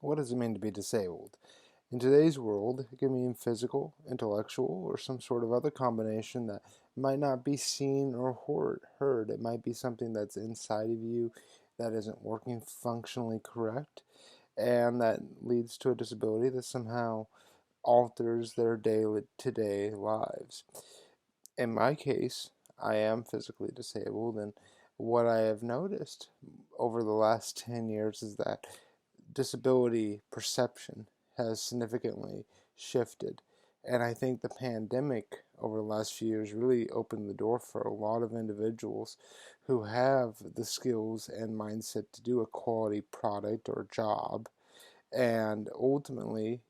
What does it mean to be disabled? In today's world, it can mean physical, intellectual, or some sort of other combination that might not be seen or heard. It might be something that's inside of you that isn't working functionally correct, and that leads to a disability that somehow alters their day-to-day lives. In my case, I am physically disabled, and what I have noticed over the last 10 years is that disability perception has significantly shifted. And I think the pandemic over the last few years really opened the door for a lot of individuals who have the skills and mindset to do a quality product or job and ultimately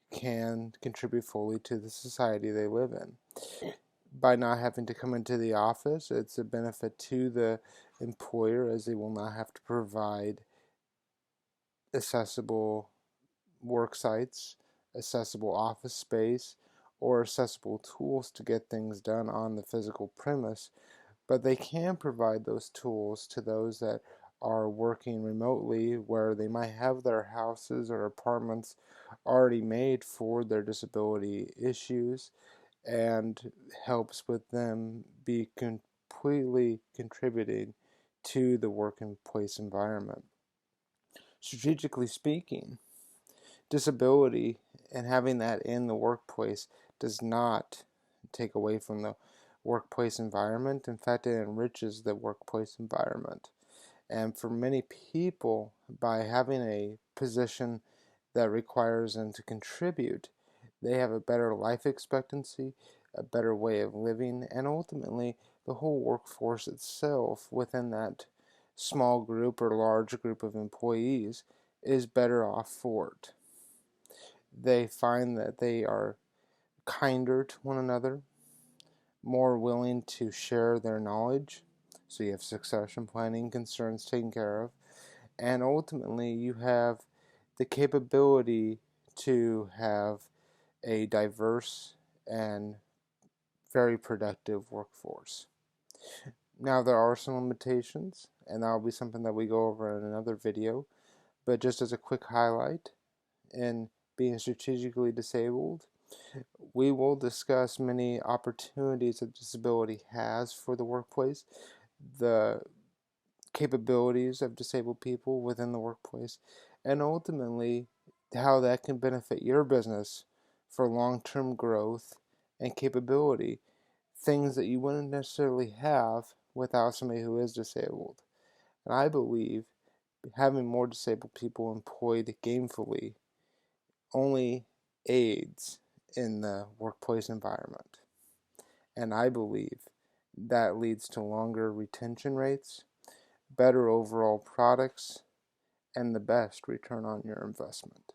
can contribute fully to the society they live in. By not having to come into the office, it's a benefit to the employer as they will not have to provide accessible work sites, accessible office space, or accessible tools to get things done on the physical premise, but they can provide those tools to those that are working remotely where they might have their houses or apartments already made for their disability issues and helps with them be completely contributing to the workplace environment. Strategically speaking, disability and having that in the workplace does not take away from the workplace environment. In fact, it enriches the workplace environment. And for many people, by having a position that requires them to contribute, they have a better life expectancy, a better way of living, and ultimately the whole workforce itself within that small group or large group of employees is better off for it. They find that they are kinder to one another, more willing to share their knowledge. So you have succession planning concerns taken care of. And ultimately, you have the capability to have a diverse and very productive workforce. Now, there are some limitations, and that'll be something that we go over in another video. But just as a quick highlight, in being strategically disabled, we will discuss many opportunities that disability has for the workplace, the capabilities of disabled people within the workplace, and ultimately how that can benefit your business for long-term growth and capability, things that you wouldn't necessarily have without somebody who is disabled. And I believe having more disabled people employed gainfully only aids in the workplace environment. And I believe that leads to longer retention rates, better overall products, and the best return on your investment.